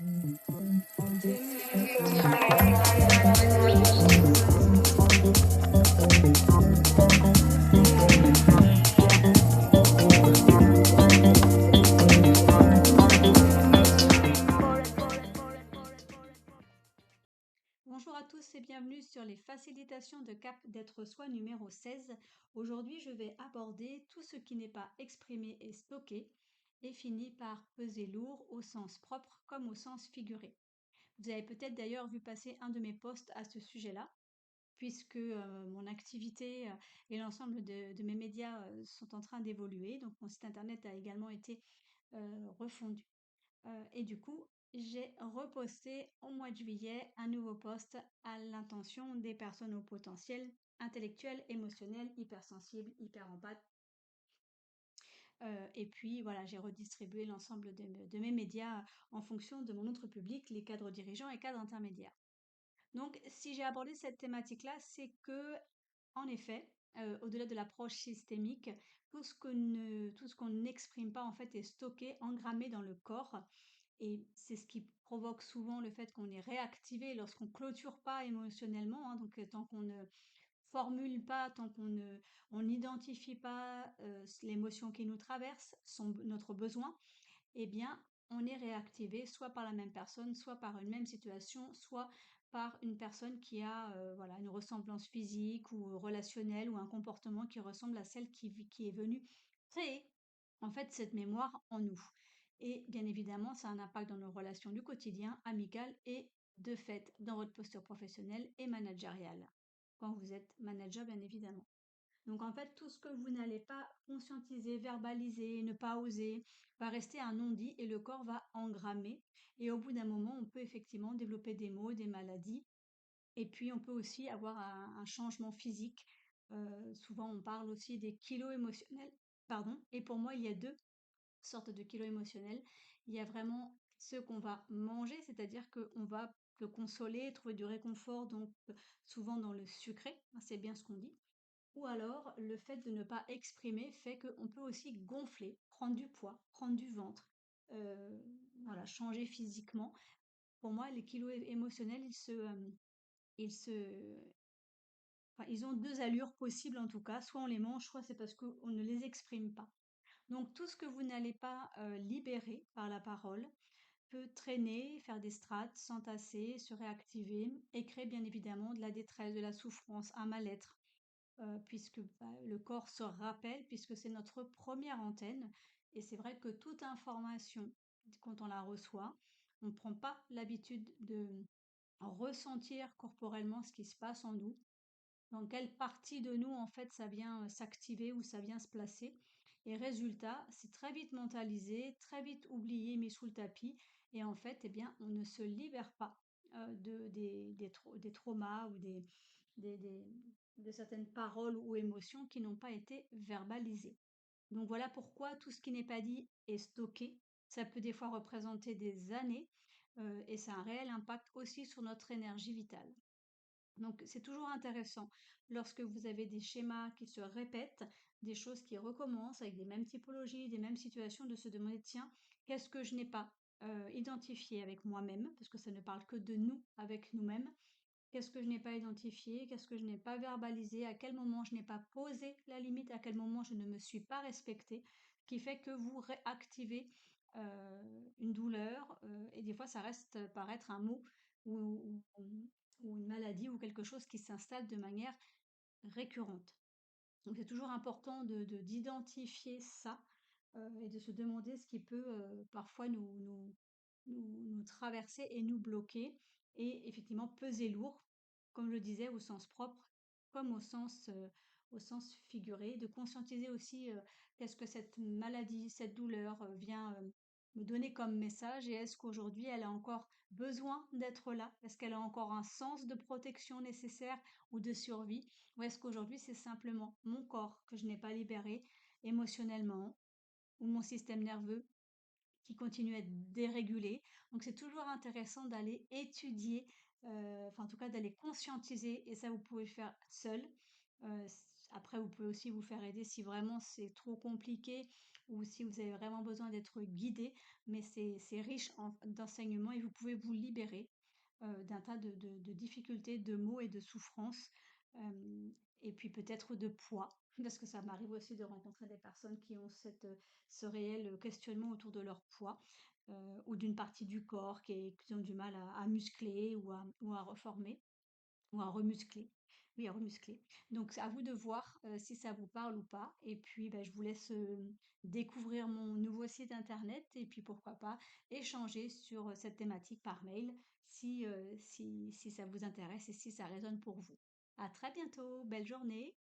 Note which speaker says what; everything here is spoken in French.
Speaker 1: Bonjour à tous et bienvenue sur les facilitations de Cap d'être soi numéro 16. Aujourd'hui, je vais aborder tout ce qui n'est pas exprimé et stocké et finit par peser lourd au sens propre comme au sens figuré. Vous avez peut-être d'ailleurs vu passer un de mes posts à ce sujet-là, puisque mon activité et l'ensemble de mes médias sont en train d'évoluer. Donc mon site internet a également été refondu. Et du coup, j'ai reposté au mois de juillet un nouveau post à l'intention des personnes au potentiel intellectuel, émotionnel, hypersensible, hyperempathe. Et puis voilà, j'ai redistribué l'ensemble de mes médias en fonction de mon autre public, les cadres dirigeants et cadres intermédiaires. Donc, si j'ai abordé cette thématique-là, c'est que, en effet, au-delà de l'approche systémique, tout ce qu'on n'exprime pas en fait est stocké, engrammé dans le corps, et c'est ce qui provoque souvent le fait qu'on est réactivé lorsqu'on clôture pas émotionnellement, hein. Donc, tant qu'on ne formule pas, tant on n'identifie pas l'émotion qui nous traverse, notre besoin, eh bien, on est réactivé soit par la même personne, soit par une même situation, soit par une personne qui a voilà, une ressemblance physique ou relationnelle ou un comportement qui ressemble à celle qui est venue créer en fait cette mémoire en nous. Et bien évidemment, ça a un impact dans nos relations du quotidien, amicales et de fait dans votre posture professionnelle et managériale, quand vous êtes manager bien évidemment. Donc en fait, tout ce que vous n'allez pas conscientiser, verbaliser, ne pas oser, va rester un non-dit et le corps va engrammer. Et au bout d'un moment, on peut effectivement développer des maux, des maladies. Et puis on peut aussi avoir un changement physique. Souvent, on parle aussi des kilos émotionnels. Pardon. Et pour moi, il y a deux sortes de kilos émotionnels. Il y a vraiment ceux qu'on va manger, c'est-à-dire qu'on va le consoler, trouver du réconfort, donc souvent dans le sucré, hein, c'est bien ce qu'on dit. Ou alors, le fait de ne pas exprimer fait qu'on peut aussi gonfler, prendre du poids, prendre du ventre, euh, voilà, changer physiquement. Pour moi, les kilos émotionnels, ils enfin, ils ont deux allures possibles en tout cas. Soit on les mange, soit c'est parce qu'on ne les exprime pas. Donc tout ce que vous n'allez pas libérer par la parole peut traîner, faire des strates, s'entasser, se réactiver et créer bien évidemment de la détresse, de la souffrance, un mal-être. Puisque le corps se rappelle, puisque c'est notre première antenne. Et c'est vrai que toute information, quand on la reçoit, on ne prend pas l'habitude de ressentir corporellement ce qui se passe en nous, dans quelle partie de nous en fait ça vient s'activer ou ça vient se placer. Et résultat, c'est très vite mentalisé, très vite oublié, mis sous le tapis. Et en fait, eh bien, on ne se libère pas des traumas ou des, des- de certaines paroles ou émotions qui n'ont pas été verbalisées. Donc voilà pourquoi tout ce qui n'est pas dit est stocké. Ça peut des fois représenter des années et ça a un réel impact aussi sur notre énergie vitale. Donc c'est toujours intéressant lorsque vous avez des schémas qui se répètent, des choses qui recommencent avec des mêmes typologies, des mêmes situations, de se demander, tiens, qu'est-ce que je n'ai pas identifié avec moi-même, parce que ça ne parle que de nous avec nous-mêmes. Qu'est-ce que je n'ai pas identifié? Qu'est-ce que je n'ai pas verbalisé? À quel moment je n'ai pas posé la limite? À quel moment je ne me suis pas respectée? Qui fait que vous réactivez une douleur et des fois ça reste paraître un mot ou une maladie ou quelque chose qui s'installe de manière récurrente. Donc c'est toujours important d'identifier ça et de se demander ce qui peut parfois nous traverser et nous bloquer et effectivement peser lourd, comme je le disais, au sens propre comme au sens figuré, de conscientiser aussi qu'est-ce que cette maladie, cette douleur vient me donner comme message et est-ce qu'aujourd'hui elle a encore besoin d'être là? Est-ce qu'elle a encore un sens de protection nécessaire ou de survie? Ou est-ce qu'aujourd'hui c'est simplement mon corps que je n'ai pas libéré émotionnellement ou mon système nerveux qui continue à être dérégulé. Donc c'est toujours intéressant d'aller étudier, enfin en tout cas d'aller conscientiser, et ça vous pouvez le faire seul. Après vous pouvez aussi vous faire aider si vraiment c'est trop compliqué ou si vous avez vraiment besoin d'être guidé, mais c'est riche d'enseignements et vous pouvez vous libérer, d'un tas de difficultés, de maux et de souffrances, et puis peut-être de poids. Parce que ça m'arrive aussi de rencontrer des personnes qui ont ce réel questionnement autour de leur poids, ou d'une partie du corps qui ont du mal à muscler ou à reformer. Ou à remuscler. Oui, à remuscler. Donc c'est à vous de voir, si ça vous parle ou pas et puis, bah, je vous laisse, découvrir mon nouveau site internet et puis pourquoi pas échanger sur, cette thématique par mail si ça vous intéresse et si ça résonne pour vous. À très bientôt, belle journée.